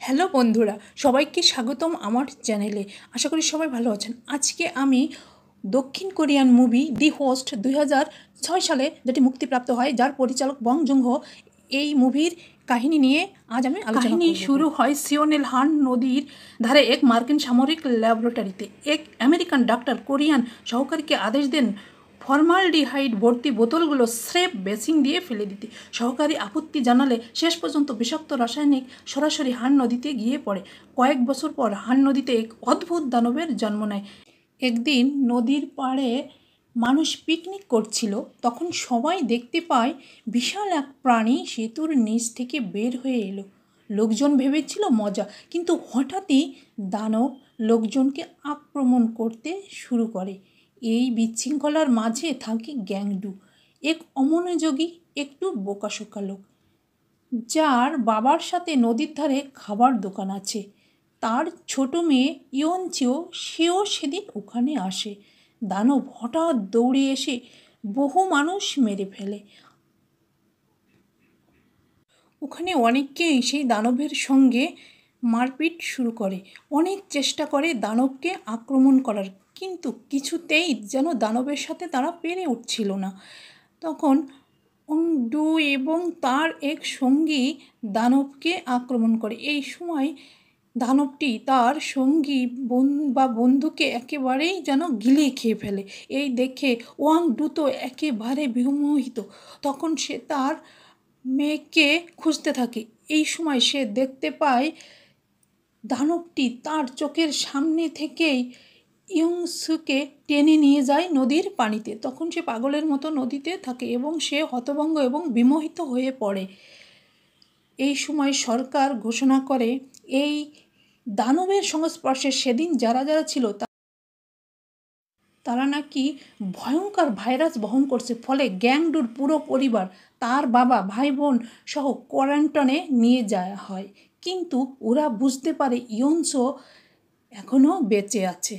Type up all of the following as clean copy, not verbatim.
Hello বন্ধুরা, সবাইকে স্বাগতম আমার চ্যানেলে। আশা করি সবাই ভালো আছেন। আজকে আমি দক্ষিণ কোরিয়ান মুভি দি হোস্ট 2006 সালে যেটি মুক্তিপ্রাপ্ত হয়, যার পরিচালক বং জুং হো, এই মুভির কাহিনী নিয়ে আজ আমি আলোচনা করব। শুরু হয় সিওনেল হান নদীর ধারে এক মার্কিন সামরিক ল্যাবরেটরিতে। এক আমেরিকান ডাক্তার কোরিয়ান সহকারীকে আদেশ দেন ফর্মালডিহাইড ভর্তি বোতলগুলো স্রেফ বেসিন দিয়ে ফেলে দিতে। সহকারী আপত্তি জানালে শেষ পর্যন্ত বিষাক্ত রাসায়নিক সরাসরি হান নদীতে গিয়ে পড়ে। কয়েক বছর পর হান নদীতে এক অদ্ভুত দানবের জন্ম নেয়। একদিন নদীর পাড়ে মানুষ পিকনিক করছিল, তখন সবাই দেখতে পায় বিশাল এক প্রাণী সেতুর নিচ থেকে বের হয়ে এলো। লোকজন ভেবেছিল মজা, কিন্তু হঠাৎই দানব লোকজনকে আক্রমণ করতে শুরু করে। এই বিশৃঙ্খলার মাঝে থাকে গ্যাংডু, এক অমনোযোগী একটু বোকাশোকা লোক, যার বাবার সাথে নদীর ধারে খাবার দোকান আছে। তার ছোট মেয়ে ইয়নচিও, সেও সেদিন ওখানে আসে। দানব হঠাৎ দৌড়ে এসে বহু মানুষ মেরে ফেলে। ওখানে অনেককেই সেই দানবের সঙ্গে মারপিট শুরু করে। অনেক চেষ্টা করে দানবকে আক্রমণ করার, কিন্তু কিছুতেই যেন দানবের সাথে তারা পেরে উঠছিল না। তখন ডু এবং তার এক সঙ্গী দানবকে আক্রমণ করে। এই সময় দানবটি তার সঙ্গী বা বন্ধুকে একেবারেই যেন গিলে খেয়ে ফেলে। এই দেখে ওয়াং ডু তো একেবারে বিমোহিত। তখন সে তার মেয়েকে খুঁজতে থাকে। এই সময় সে দেখতে পায় দানবটি তার চোখের সামনে থেকেই ইয়ংসুকে টেনে নিয়ে যায় নদীর পানিতে। তখন সে পাগলের মতো নদীতে থাকে এবং সে হতভম্ব এবং বিমোহিত হয়ে পড়ে। এই সময় সরকার ঘোষণা করে এই দানবের সংস্পর্শে সেদিন যারা যারা ছিল তারা নাকি ভয়ঙ্কর ভাইরাস বহন করছে। ফলে গ্যাংডুর পুরো পরিবার, তার বাবা, ভাই বোন সহ কোয়ারেন্টাইনে নিয়ে যাওয়া হয়। কিন্তু ওরা বুঝতে পারে ইয়নসো এখনও বেঁচে আছে।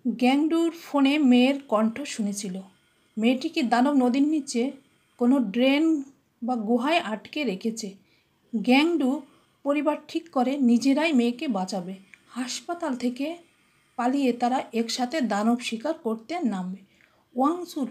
গ্যাংডুর ফোনে মেয়ের কণ্ঠ শুনেছিল। মেয়েটিকে দানব নদীর নিচে কোনো ড্রেন বা গুহায় আটকে রেখেছে। গ্যাংডু পরিবার ঠিক করে নিজেরাই মেয়েকে বাঁচাবে। হাসপাতাল থেকে পালিয়ে তারা একসাথে দানব শিকার করতে নামবে। ওয়াংসুর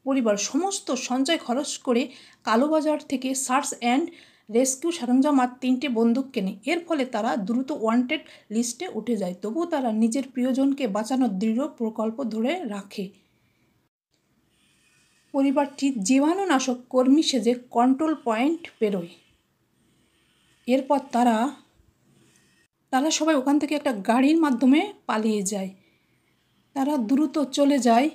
পরিবার সমস্ত সঞ্চয় খরচ করে কালোবাজার থেকে সার্চ অ্যান্ড রেস্কিউ সরঞ্জাম আর 3টে বন্দুক কেনে। এর ফলে তারা দ্রুত ওয়ান্টেড লিস্টে উঠে যায়। তবুও তারা নিজের প্রিয়জনকে বাঁচানোর দৃঢ় প্রকল্প ধরে রাখে। পরিবারটি জীবাণুনাশক কর্মী সেজে কন্ট্রোল পয়েন্ট পেরোয়। এরপর তারা সবাই ওখান থেকে একটা গাড়ির মাধ্যমে পালিয়ে যায়। তারা দ্রুত চলে যায়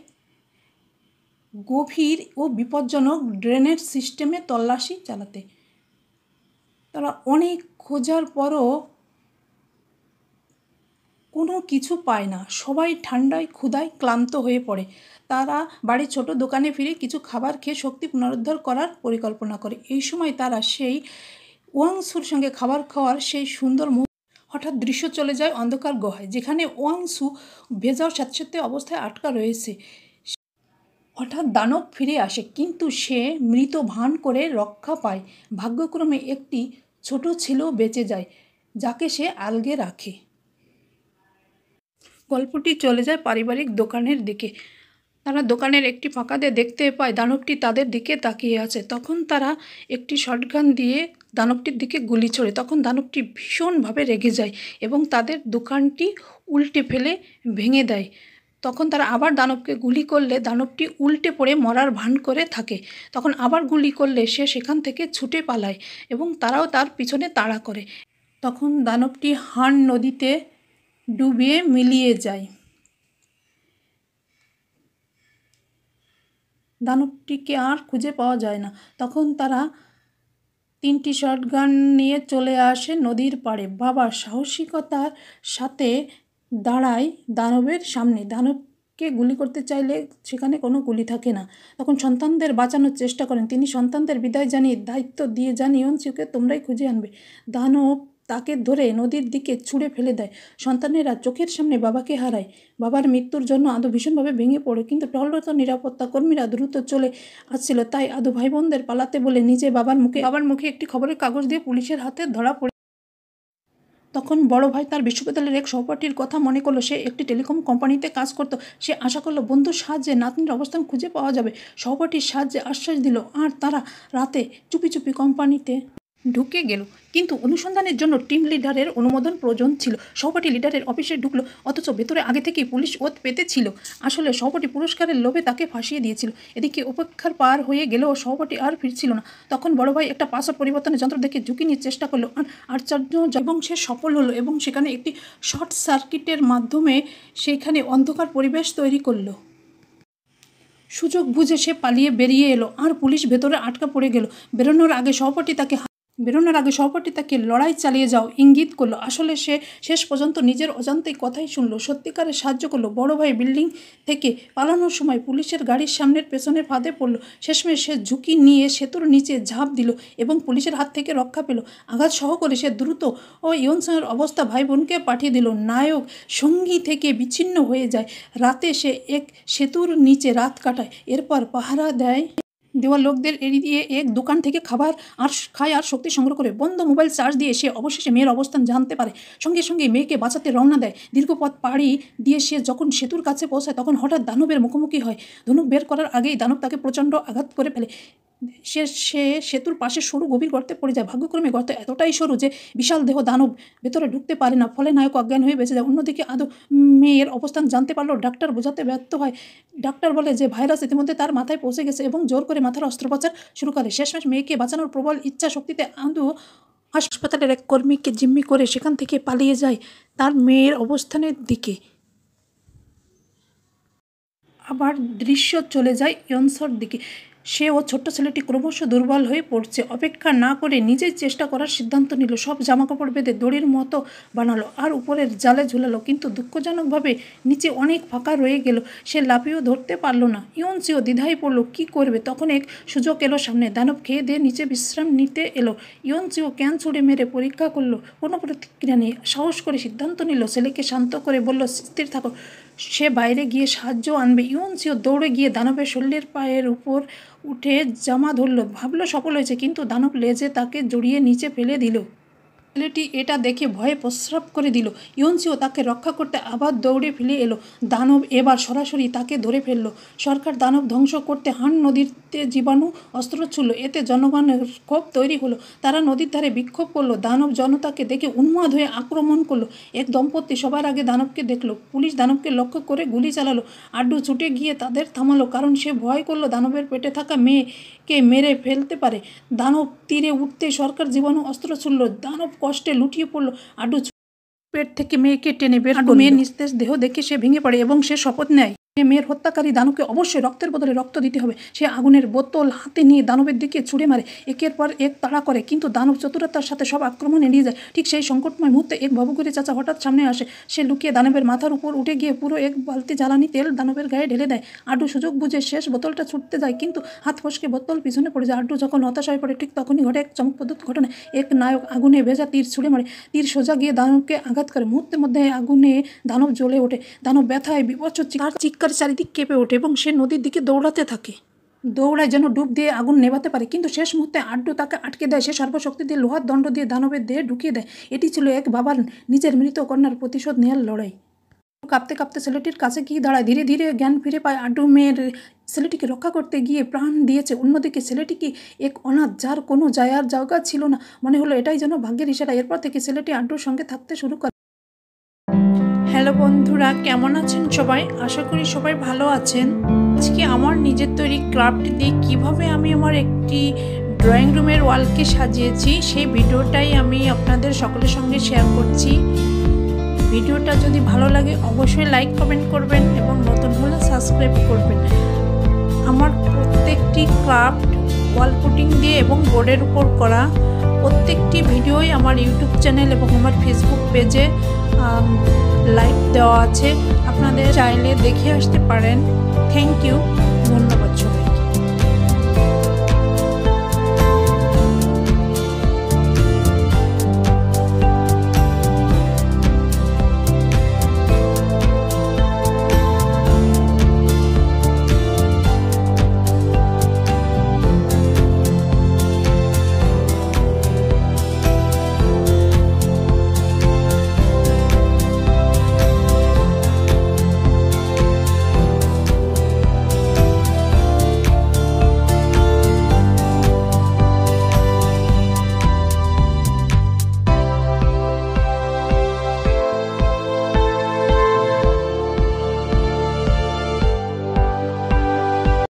গভীর ও বিপজ্জনক ড্রেনেজ সিস্টেমে তল্লাশি চালাতে। তারা অনেক খোঁজার পরও কোনো কিছু পায় না। সবাই ঠান্ডায় ক্ষুধায় ক্লান্ত হয়ে পড়ে। তারা বাড়ির ছোট দোকানে ফিরে কিছু খাবার খেয়ে শক্তি পুনরুদ্ধার করার পরিকল্পনা করে। এই সময় তারা সেই ওয়াংসুর সঙ্গে খাবার খাওয়ার সেই সুন্দর হঠাৎ দৃশ্য চলে যায় অন্ধকার গুহায়, যেখানে ওয়াংসু ভেজা স্যাঁতসেঁতে অবস্থায় আটকা রয়েছে। হঠাৎ দানব ফিরে আসে, কিন্তু সে মৃত ভান করে রক্ষা পায়। ভাগ্যক্রমে একটি ছোট ছেলেও বেঁচে যায়, যাকে সে আলগে রাখে। গল্পটি চলে যায় পারিবারিক দোকানের দিকে। তারা দোকানের একটি ফাঁকাতে দেখতে পায় দানবটি তাদের দিকে তাকিয়ে আছে। তখন তারা একটি শটগান দিয়ে দানবটির দিকে গুলি ছোড়ে। তখন দানবটি ভীষণভাবে রেগে যায় এবং তাদের দোকানটি উল্টে ফেলে ভেঙে দেয়। তখন তারা আবার দানবকে গুলি করলে দানবটি উল্টে পড়ে মরার ভান করে থাকে। তখন আবার গুলি করলে সে সেখান থেকে ছুটে পালায় এবং তারাও তার পিছনে তাড়া করে। তখন দানবটি হান নদীতে ডুবিয়ে মিলিয়ে যায়। দানবটিকে আর খুঁজে পাওয়া যায় না। তখন তারা 3টি শটগান নিয়ে চলে আসে নদীর পাড়ে। বাবা সাহসিকতার সাথে দাঁড়ায় দানবের সামনে। দানবকে গুলি করতে চাইলে সেখানে কোনো গুলি থাকে না। তখন সন্তানদের বাঁচানোর চেষ্টা করেন তিনি। সন্তানদের বিদায় জানিয়ে দায়িত্ব দিয়ে যান ইয়নচিওকে, তোমরাই খুঁজে আনবে। দানব তাকে ধরে নদীর দিকে ছুঁড়ে ফেলে দেয়। সন্তানেরা চোখের সামনে বাবাকে হারায়। বাবার মৃত্যুর জন্য আদু ভীষণভাবে ভেঙে পড়ে, কিন্তু টহলরত নিরাপত্তা কর্মীরা দ্রুত চলে আসছিল, তাই আদু ভাই বোনদের পালাতে বলে নিজে বাবার মুখে একটি খবরের কাগজ দিয়ে পুলিশের হাতে ধরা পড়ে। তখন বড় ভাই তার বিশ্ববিদ্যালয়ের এক সহপাঠীর কথা মনে করলো। সে একটি টেলিকম কোম্পানিতে কাজ করত। সে আশা করলো বন্ধুর সাহায্যে নাতনির অবস্থান খুঁজে পাওয়া যাবে। সহপাঠীর সাহায্যে আশ্বাস দিল, আর তারা রাতে চুপি চুপি কোম্পানিতে ঢুকে গেল। কিন্তু অনুসন্ধানের জন্য টিম লিডারের অনুমোদন প্রয়োজন ছিল। সহপাঠী লিডারের অফিসে ঢুকলো, অথচ ভেতরে আগে থেকেই পুলিশ ওত পেতেছিল। আসলে সহপাঠী পুরস্কারের লোভে তাকে ফাঁসিয়ে দিয়েছিল। এদিকে অপেক্ষার পার হয়ে গেলেও সহপাঠী আর ফিরছিল না। তখন বড় ভাই একটা পাসওয়ার্ড পরিবর্তনের যন্ত্র দেখে ঝুঁকি নিয়ে চেষ্টা করলো, আর আশ্চর্য এবং সে সফল হলো, এবং সেখানে একটি শর্ট সার্কিটের মাধ্যমে সেইখানে অন্ধকার পরিবেশ তৈরি করলো। সুযোগ বুঝে সে পালিয়ে বেরিয়ে এলো, আর পুলিশ ভেতরে আটকা পড়ে গেল। বেরোনোর আগে সহপাঠী তাকে লড়াই চালিয়ে যাও ইঙ্গিত করলো। আসলে সে শেষ পর্যন্ত নিজের অজান্তেই কথাই শুনলো, সত্যিকারের সাহায্য করলো। বড় ভাই বিল্ডিং থেকে পালানোর সময় পুলিশের গাড়ির সামনের পেছনের ফাঁদে পড়লো। শেষমেশ সে ঝুঁকি নিয়ে সেতুর নিচে ঝাঁপ দিল এবং পুলিশের হাত থেকে রক্ষা পেল। আঘাত সহ করে সে দ্রুত ইয়নসনের অবস্থা ভাই বোনকে পাঠিয়ে দিল। নায়ক সঙ্গী থেকে বিচ্ছিন্ন হয়ে যায়। রাতে সে এক সেতুর নিচে রাত কাটায়, এরপর পাহারা দেওয়া লোকদের এড়িয়ে এক দোকান থেকে খাবার খায় আর শক্তি সংগ্রহ করে। বন্ধ মোবাইল চার্জ দিয়ে সে অবশেষে মেয়ের অবস্থান জানতে পারে। সঙ্গে সঙ্গে মেয়েকে বাঁচাতে রওনা দেয়। দীর্ঘ পথ পাড়ি দিয়ে সে যখন সেতুর কাছে পৌঁছায়, তখন হঠাৎ দানবের মুখোমুখি হয়। ধনুক বের করার আগেই দানব তাকে প্রচণ্ড আঘাত করে ফেলে। সে সেতুর পাশে সরু গভীর গর্তে পড়ে যায়। ভাগ্যক্রমে গর্ত এতটাই সরু যে বিশাল দেহ দানব ভেতরে ঢুকতে পারে না, ফলে নায়ক অজ্ঞান হয়ে বেঁচে যায়। অন্যদিকে আদু মেয়ের অবস্থান জানতে পারলেও ডাক্তার বোঝাতে ব্যর্থ হয়। ডাক্তার বলে যে ভাইরাস ইতিমধ্যে তার মাথায় পৌঁছে গেছে এবং জোর করে মাথার অস্ত্রোপচার শুরু করে। শেষমেশ মেয়েকে বাঁচানোর প্রবল ইচ্ছা শক্তিতে আদু হাসপাতালের এক কর্মীকে জিম্মি করে সেখান থেকে পালিয়ে যায় তার মেয়ের অবস্থানের দিকে। আবার দৃশ্য চলে যায় ইয়নসর দিকে। সে ও ছোট্ট ছেলেটি ক্রমশ দুর্বল হয়ে পড়ছে। অপেক্ষা না করে নিজেই চেষ্টা করার সিদ্ধান্ত নিল। সব জামাকাপড় বেঁধে দড়ির মতো বানালো আর উপরের জালে ঝুলালো, কিন্তু দুঃখজনকভাবে নিচে অনেক ফাঁকা রয়ে গেল। সে লাফিয়েও ধরতে পারল না। ইয়নসিও দ্বিধায় পড়ল, কী করবে। তখন এক সুযোগ এলো সামনে। দানব খেয়ে দিয়ে নিচে বিশ্রাম নিতে এলো। ইয়নসিও ক্যান ছুড়ে মেরে পরীক্ষা করলো, কোনো প্রতিক্রিয়া নেই। সাহস করে সিদ্ধান্ত নিল, ছেলেকে শান্ত করে বলল, স্থির থাকো, সে বাইরে গিয়ে সাহায্য আনবে। ইয়নসিও দৌড়ে গিয়ে দানবের শরীরের পায়ের উপর উঠে জামা ধরল। ভাবলো সফল হয়েছে, কিন্তু দানব লেজে তাকে জড়িয়ে নিচে ফেলে দিল। ছেলেটি এটা দেখে ভয়ে প্রস্রাব করে দিল। ইয়নসিও তাকে রক্ষা করতে আবার দৌড়ে ফিরে এলো। দানব এবার সরাসরি তাকে ধরে ফেলল। সরকার দানব ধ্বংস করতে হান নদীতে জীবাণু অস্ত্র ছুড়ল। এতে জনগণের ক্ষোভ তৈরি হলো। তারা নদীর ধারে বিক্ষোভ করলো। দানব জনতাকে দেখে উন্মাদ হয়ে আক্রমণ করলো। এক দম্পতি সবার আগে দানবকে দেখলো। পুলিশ দানবকে লক্ষ্য করে গুলি চালালো। আড্ডু ছুটে গিয়ে তাদের থামালো, কারণ সে ভয় করলো দানবের পেটে থাকা মেয়েকে মেরে ফেলতে পারে। দানব তীরে উঠতে সরকার জীবাণু অস্ত্র ছুড়ল। দানব কষ্টে লুটিয়ে পড়ল। আড্ডু পেট থেকে মেয়েকে টেনে বের করল। মেয়ের নিস্তেজ দেহ দেখে সে ভেঙে পড়ে এবং সে শপথ নেয় মেয়ের হত্যাকারী দানবকে অবশ্যই রক্তের বদলে রক্ত দিতে হবে। সে আগুনের বোতল হাতে নিয়ে দানবের দিকে ছুড়ে মারে। একের পর এক তাড়া করে, কিন্তু দানব চতুরতার সাথে সব আক্রমণ এড়িয়ে যায়। ঠিক সেই সংকটময় মুহূর্তে এক ভবঘুরে চাচা হঠাৎ সামনে আসে। সে লুকিয়ে দানবের মাথার উপর উঠে গিয়ে পুরো এক বালতি জ্বালানি তেল দানবের গায়ে ঢেলে দেয়। আড্ডু সুযোগ বুঝে শেষ বোতলটা ছুটতে যায়, কিন্তু হাত ফসকে বোতল পিছনে পড়ে যায়। আড্ডু যখন হতাশ হয়ে পড়ে, ঠিক তখনই ঘটে এক চমকপ্রদ ঘটনা। এক নায়ক আগুনে ভেজা তীর ছুড়ে মারে। তীর সোজা গিয়ে দানবকে আঘাত করে। মুহূর্তের মধ্যে আগুনে দানব জ্বলে ওঠে। দানব ব্যথায় বিভৎস চিৎকার চারিদিক কেঁপে ওঠে এবং সে নদীর দিকে দৌড়াতে থাকে। দৌড়ায় যেন ডুব দিয়ে আগুন নেভাতে পারে, কিন্তু শেষ মুহূর্তে আড্ডু তাকে আটকে দেয়। সে সর্বশক্তি দিয়ে লোহার দণ্ড দিয়ে দানবের দেহে ঢুকিয়ে দেয়। এটি ছিল এক বাবার নিজের মৃত কন্যার প্রতিশোধ নেওয়ার লড়াই। কাঁপতে কাঁপতে ছেলেটির কাছে গিয়ে দাঁড়ায়। ধীরে ধীরে জ্ঞান ফিরে পায়। আড্ডু মেয়ের ছেলেটিকে রক্ষা করতে গিয়ে প্রাণ দিয়েছে। অন্যদিকে ছেলেটিকে এক অনাথ, যার কোনো জায়গা ছিল না। মনে হলো এটাই যেন ভাগ্যের ইশারা। এরপর থেকে ছেলেটি আড্ডুর সঙ্গে থাকতে শুরু করে। হ্যালো বন্ধুরা, কেমন আছেন সবাই? আশা করি সবাই ভালো আছেন। আজকে আমার নিজের তৈরি ক্রাফট দিয়ে কীভাবে আমি আমার একটি ড্রয়িং রুমের ওয়ালকে সাজিয়েছি সেই ভিডিওটাই আমি আপনাদের সকলের সঙ্গে শেয়ার করছি। ভিডিওটা যদি ভালো লাগে অবশ্যই লাইক কমেন্ট করবেন এবং নতুন হলে সাবস্ক্রাইব করবেন। আমার প্রত্যেকটি ক্রাফট ওয়াল পুটিং দিয়ে এবং বোর্ডের উপর করা প্রত্যেকটি ভিডিওই আমার ইউটিউব চ্যানেল এবং আমার ফেসবুক পেজে লাইক দেওয়া আছে। আপনাদের চাইলে দেখে আসতে পারেন। থ্যাংক ইউ, ধন্যবাদ।